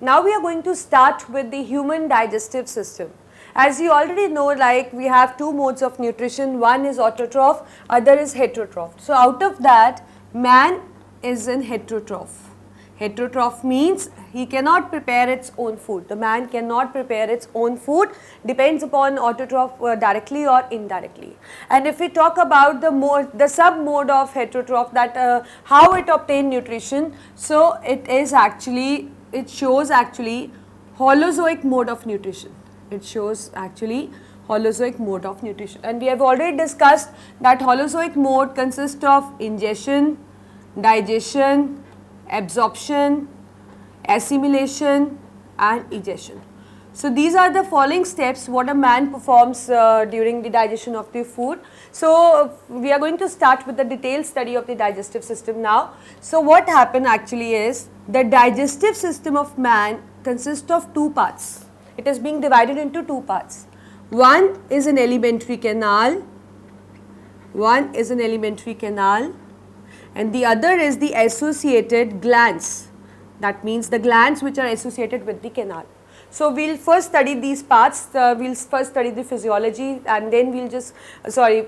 Now we are going to start with the human digestive system. As you already know, like we have two modes of nutrition, one is autotroph, other is heterotroph. So out of that, man is in heterotroph. Heterotroph means he cannot prepare its own food. The man cannot prepare its own food, depends upon autotroph directly or indirectly. And if we talk about the sub mode of heterotroph, that how it obtain nutrition, so it shows actually holozoic mode of nutrition. It shows actually holozoic mode of nutrition, and we have already discussed that holozoic mode consists of ingestion, digestion, absorption, assimilation and egestion. So these are the following steps what a man performs during the digestion of the food. So we are going to start with the detailed study of the digestive system now. So what happen actually is the digestive system of man consists of two parts. It is being divided into two parts. One is an alimentary canal, and the other is the associated glands. That means the glands which are associated with the canal. So we'll first study these parts, we'll first study the physiology, and then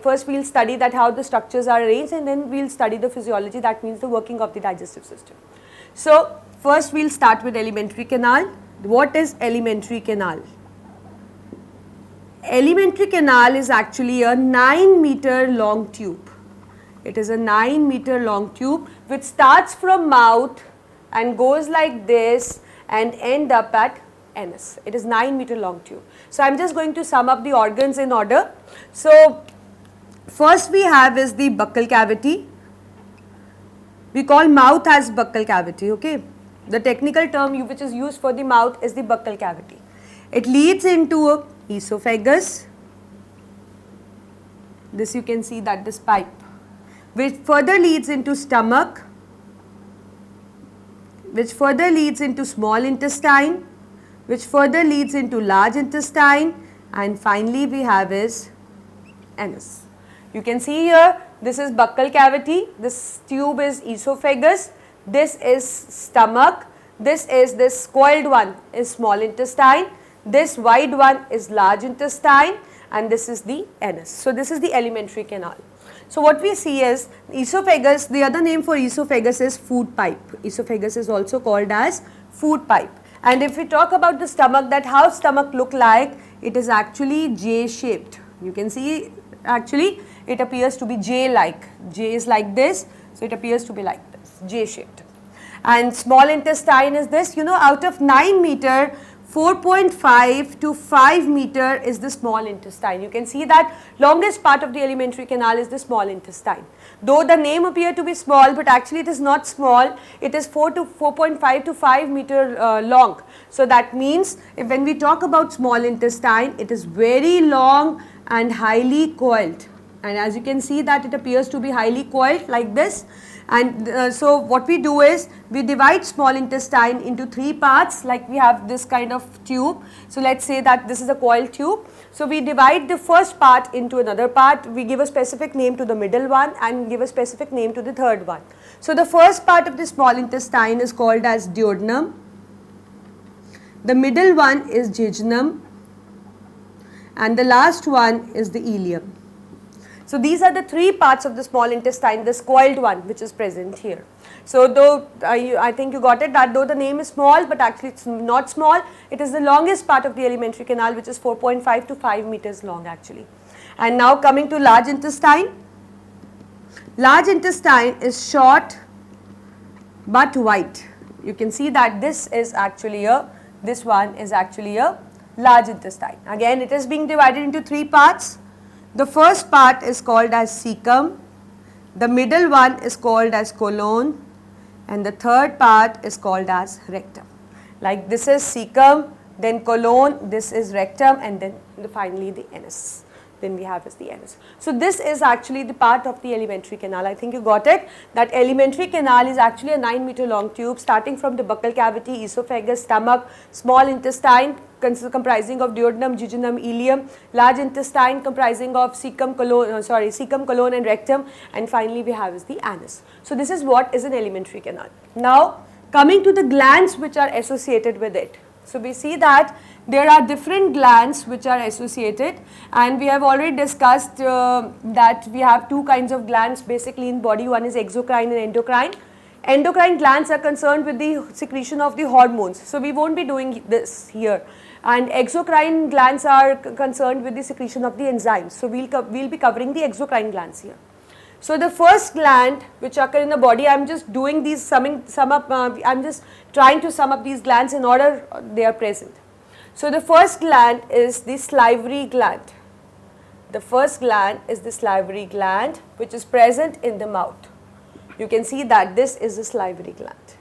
first we'll study that how the structures are arranged, and then we'll study the physiology, that means the working of the digestive system. So first we'll start with alimentary canal. What is alimentary canal? Alimentary canal is actually a 9-meter long tube. It is a 9-meter long tube which starts from mouth and goes like this and end up at anus. It is 9-meter long tube. So I am just going to sum up the organs in order. So first we have is the buccal cavity. We call mouth as buccal cavity, okay. The technical term which is used for the mouth is the buccal cavity. It leads into a esophagus. This you can see that this pipe, which further leads into stomach, which further leads into small intestine, which further leads into large intestine, and finally we have is anus. You can see here, this is buccal cavity, this tube is esophagus, this is stomach, this coiled one is small intestine, this wide one is large intestine, and this is the anus. So this is the alimentary canal. So what we see is esophagus, the other name for esophagus is food pipe. Esophagus is also called as food pipe. And if we talk about the stomach, that how stomach look like, it is actually J shaped. You can see actually it appears to be J like. J is like this, so it appears to be like this, J shaped. And small intestine is this, out of 9 meter, 4.5 to 5 meter is the small intestine. You can see that longest part of the alimentary canal is the small intestine. Though the name appear to be small, but actually it is not small. It is 4.5 to 5 meter long. So that means when we talk about small intestine, it is very long and highly coiled. And as you can see that it appears to be highly coiled like this. And so what we do is we divide small intestine into 3 parts, like we have this kind of tube. So let's say that this is a coiled tube. So we divide the first part into another part. We give a specific name to the middle one and give a specific name to the third one. So the first part of the small intestine is called as duodenum. The middle one is jejunum, and the last one is the ileum. So these are the 3 parts of the small intestine, this coiled one which is present here. So though I think you got it, that though the name is small, but actually it's not small, it is the longest part of the alimentary canal, which is 4.5 to 5 meters long actually. And now coming to large intestine. Large intestine is short but wide. You can see that this one is actually a large intestine. Again, it is being divided into 3 parts. The first part is called as cecum, the middle one is called as colon, and the third part is called as rectum. Like this is cecum, then colon, this is rectum, and then finally the anus. Then we have is the anus. So this is actually the part of the alimentary canal. I think you got it, that alimentary canal is actually a 9 meter long tube starting from the buccal cavity, esophagus, stomach, small intestine comprising of duodenum, jejunum, ileum, large intestine comprising of cecum, colon and rectum, and finally we have is the anus. So this is what is an alimentary canal. Now Coming to the glands which are associated with it. So we see that there are different glands which are associated, and we have already discussed that we have two kinds of glands basically in body. One is exocrine and endocrine. Endocrine glands are concerned with the secretion of the hormones. So we won't be doing this here. And exocrine glands are concerned with the secretion of the enzymes. So we'll be covering the exocrine glands here. So the first gland which occur in the body, I'm just doing these I'm just trying to sum up these glands in order they are present. So the first gland is the salivary gland. The first gland is the salivary gland which is present in the mouth. You can see that this is the salivary gland.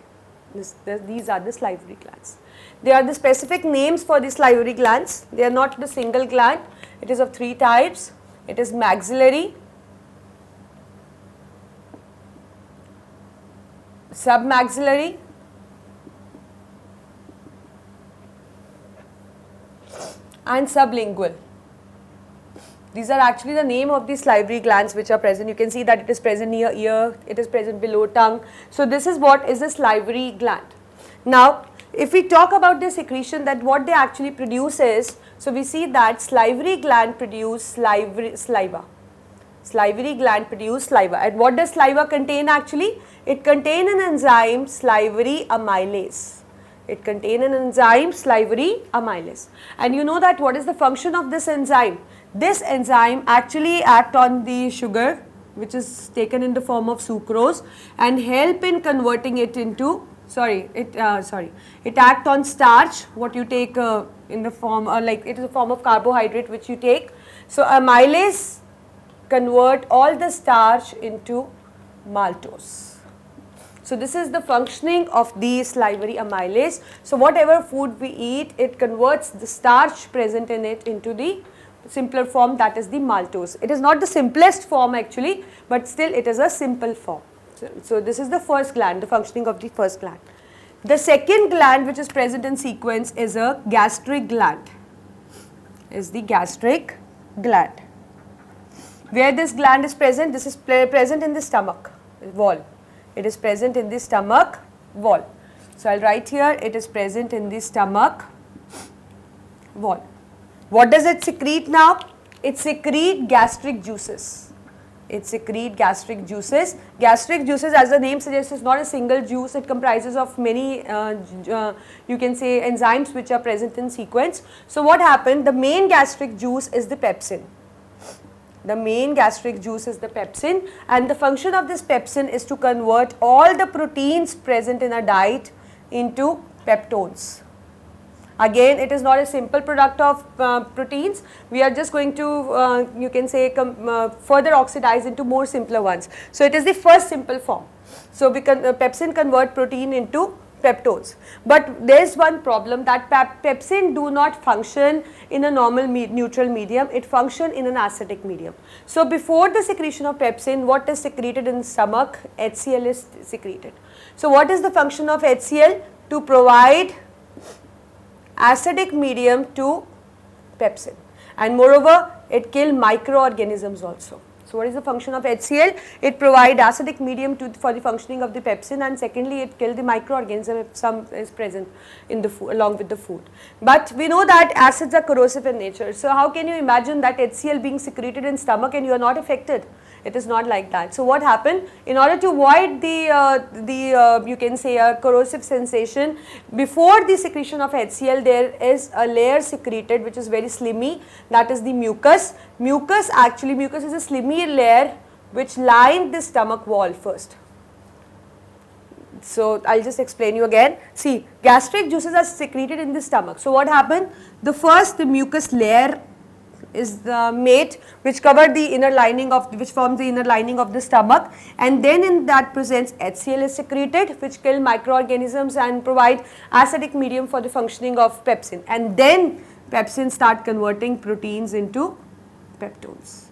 These are the salivary glands. They are the specific names for the salivary glands. They are not the single gland. It is of three types. It is maxillary, submaxillary, and sublingual. These are actually the name of the salivary glands which are present. You can see that it is present near ear, it is present below tongue. So this is what is the salivary gland. Now if we talk about the secretion, that what they actually produce is, so we see that salivary gland produce saliva. Salivary gland produce saliva. And what does saliva contain actually? It contains an enzyme, salivary amylase. It contains an enzyme, salivary amylase. And you know that what is the function of this enzyme? This enzyme actually acts on the sugar which is taken in the form of sucrose and help in converting it into, it acts on starch, what you take in the form, like it is a form of carbohydrate which you take. So amylase convert all the starch into maltose. So this is the functioning of the salivary amylase. So whatever food we eat, it converts the starch present in it into the simpler form, that is the maltose. It is not the simplest form actually, but still it is a simple form. So this is the first gland, the functioning of the first gland. The second gland which is present in sequence is a gastric gland, is the gastric gland. Where this gland is present? This is present in the stomach wall. It is present in the stomach wall. So I'll write here, it is present in the stomach wall. What does it secrete now? It secretes gastric juices. It secretes gastric juices. Gastric juices, as the name suggests, is not a single juice. It comprises of many, you can say, enzymes which are present in sequence. So what happened? The main gastric juice is the pepsin. The main gastric juice is the pepsin, and the function of this pepsin is to convert all the proteins present in a diet into peptones. Again, it is not a simple product of proteins. We are just going to, you can say, further oxidize into more simpler ones. So it is the first simple form. So we can, pepsin convert protein into peptones. But there is one problem, that pepsin do not function in a normal neutral medium, it functions in an acidic medium. So before the secretion of pepsin, what is secreted in the stomach? HCl is secreted. So what is the function of HCl? To provide acidic medium to pepsin, and moreover it kills microorganisms also. So what is the function of HCl? It provides acidic medium for the functioning of the pepsin, and secondly it kills the microorganism if some is present in the food, along with the food. But we know that acids are corrosive in nature. So how can you imagine that HCl being secreted in stomach and you are not affected? It is not like that. So what happened? In order to avoid the you can say a corrosive sensation, before the secretion of HCl there is a layer secreted which is very slimy, that is the mucus. Mucus is a slimy layer which lined the stomach wall first. So I'll just explain you again. See, gastric juices are secreted in the stomach. So what happened? The mucus layer is the mate which cover the inner lining of, which forms the inner lining of the stomach, and then in that presence HCl is secreted which kill microorganisms and provide acidic medium for the functioning of pepsin, and then pepsin start converting proteins into peptones.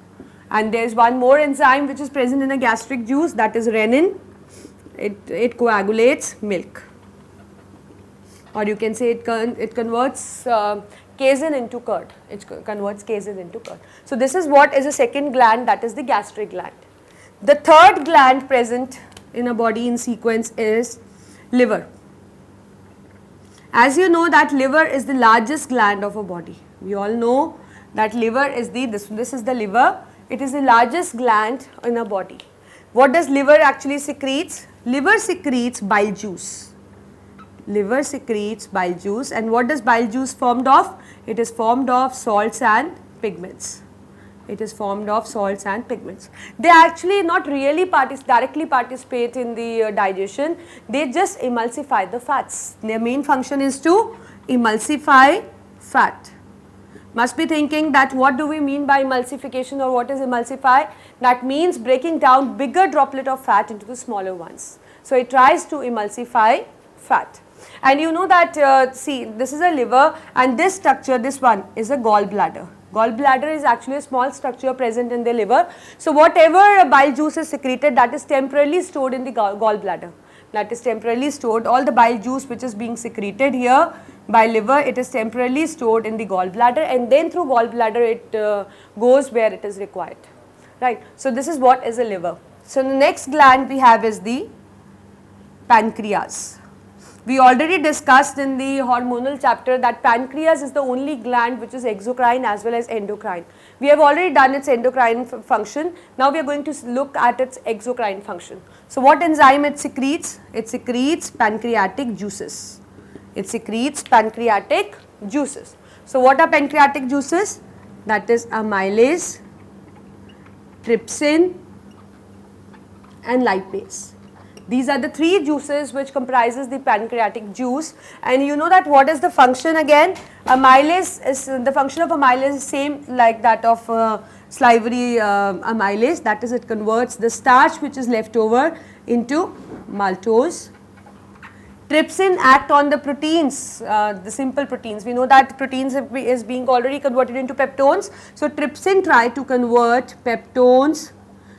And there is one more enzyme which is present in a gastric juice, that is renin. It coagulates milk, or you can say it converts casein into curd. It converts casein into curd. So this is what is a second gland, that is the gastric gland. The third gland present in a body in sequence is liver. As you know that liver is the largest gland of a body. We all know that liver is this is the liver. It is the largest gland in a body. What does liver actually secretes? Liver secretes bile juice. Liver secretes bile juice, and what does bile juice formed of? It is formed of salts and pigments. It is formed of salts and pigments. They actually not really directly participate in the digestion. They just emulsify the fats. Their main function is to emulsify fat. Must be thinking that what do we mean by emulsification, or what is emulsify? That means breaking down bigger droplet of fat into the smaller ones. So it tries to emulsify fat. And you know that see, this is a liver, and this structure, this one is a gallbladder. Gallbladder is actually a small structure present in the liver. So whatever bile juice is secreted, that is temporarily stored in the gallbladder. That is temporarily stored. All the bile juice which is being secreted here by liver, it is temporarily stored in the gallbladder, and then through gallbladder it goes where it is required. Right. So this is what is a liver. So the next gland we have is the pancreas. We already discussed in the hormonal chapter that pancreas is the only gland which is exocrine as well as endocrine. We have already done its endocrine function. Now we are going to look at its exocrine function. So what enzyme it secretes? It secretes pancreatic juices. It secretes pancreatic juices. So what are pancreatic juices? That is amylase, trypsin and lipase. These are the three juices which comprises the pancreatic juice, and you know that what is the function again? Amylase is, the function of amylase is same like that of salivary amylase, that is it converts the starch which is left over into maltose. Trypsin act on the proteins, the simple proteins. We know that proteins is being already converted into peptones. So trypsin try to convert peptones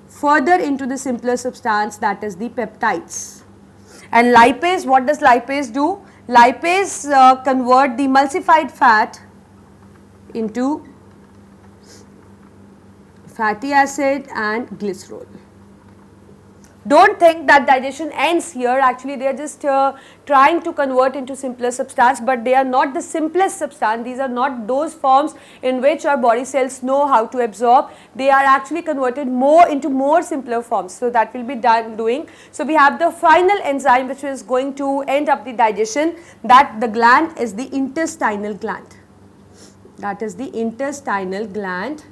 further into the simpler substance, that is the peptides. And lipase, what does lipase do? Lipase convert the emulsified fat into fatty acid and glycerol. Don't think that digestion ends here. Actually they are just trying to convert into simpler substance, but they are not the simplest substance. These are not those forms in which our body cells know how to absorb. They are actually converted more into more simpler forms. So that will be doing. So we have the final enzyme which is going to end up the digestion. That the gland is the intestinal gland. That is the intestinal gland.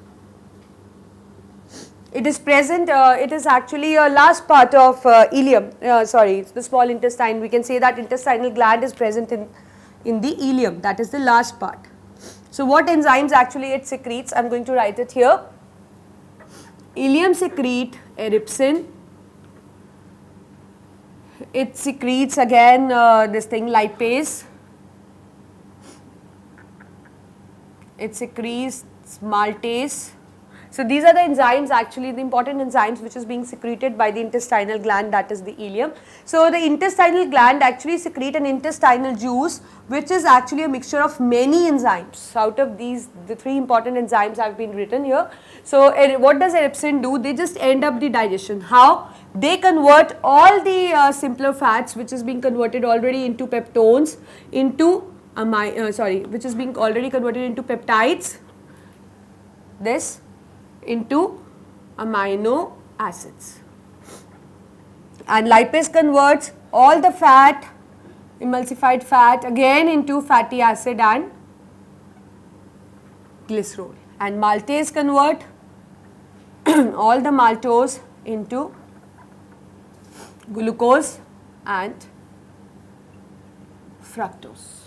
It is present, it is actually a last part of ileum, the small intestine. We can say that intestinal gland is present in the ileum, that is the last part. So what enzymes actually it secretes? I am going to write it here. Ileum secrete eripsin. It secretes again this thing lipase. It secretes maltase. So these are the enzymes, actually the important enzymes which is being secreted by the intestinal gland, that is the ileum. So the intestinal gland actually secrete an intestinal juice which is actually a mixture of many enzymes. Out of these, the three important enzymes have been written here. So what does eripsin do? They just end up the digestion. How? They convert all the simpler fats which is being converted already into peptones into which is being already converted into peptides. This into amino acids, and lipase converts all the fat, emulsified fat again into fatty acid and glycerol, and maltase convert all the maltose into glucose and fructose.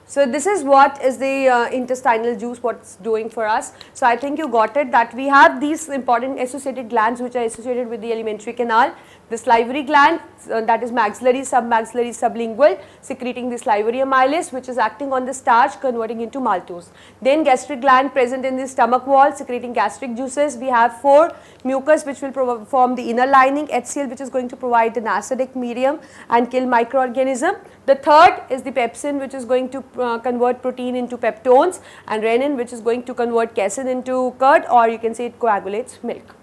So this is what is the intestinal juice, what's doing for us. So I think you got it, that we have these important associated glands which are associated with the alimentary canal. The salivary gland, that is maxillary, submaxillary, sublingual, secreting the salivary amylase which is acting on the starch, converting into maltose. Then gastric gland present in the stomach wall, secreting gastric juices. We have 4 mucus which will form the inner lining, HCl which is going to provide an acidic medium and kill microorganism. The third is the pepsin which is going to convert protein into peptones, and renin which is going to convert casein into curd, or you can say it coagulates milk.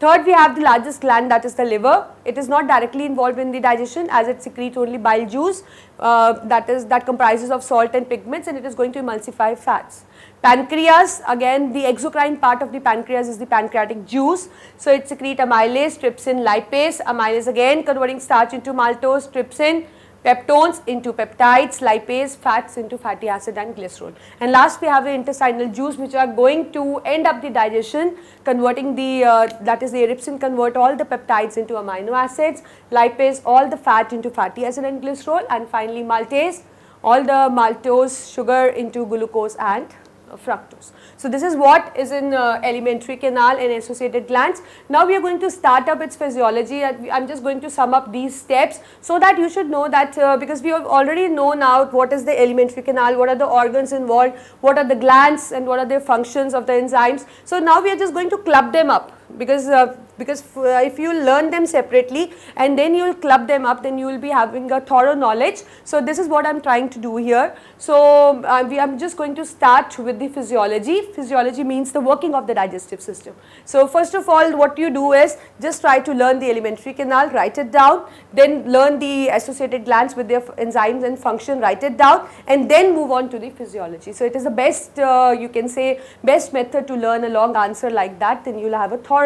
Third, we have the largest gland, that is the liver. It is not directly involved in the digestion as it secretes only bile juice that comprises of salt and pigments, and it is going to emulsify fats. Pancreas, again the exocrine part of the pancreas is the pancreatic juice. So it secretes amylase, trypsin, lipase. Amylase again converting starch into maltose, trypsin, peptones into peptides, lipase, fats into fatty acid and glycerol. And last we have the intestinal juice, which are going to end up the digestion, converting the that is the trypsin convert all the peptides into amino acids, lipase all the fat into fatty acid and glycerol, and finally maltase all the maltose sugar into glucose and fructose. So this is what is in alimentary canal and associated glands. Now we are going to start up its physiology. I am just going to sum up these steps so that you should know that because we have already know now what is the alimentary canal, what are the organs involved, what are the glands and what are the functions of the enzymes. So now we are just going to club them up because if you learn them separately and then you will club them up, then you will be having a thorough knowledge. So this is what I am trying to do here. So I am just going to start with the physiology. Physiology means the working of the digestive system. So first of all, what you do is just try to learn the alimentary canal, write it down, then learn the associated glands with their enzymes and function, write it down, and then move on to the physiology. So it is the best you can say best method to learn a long answer like that, then you will have a thorough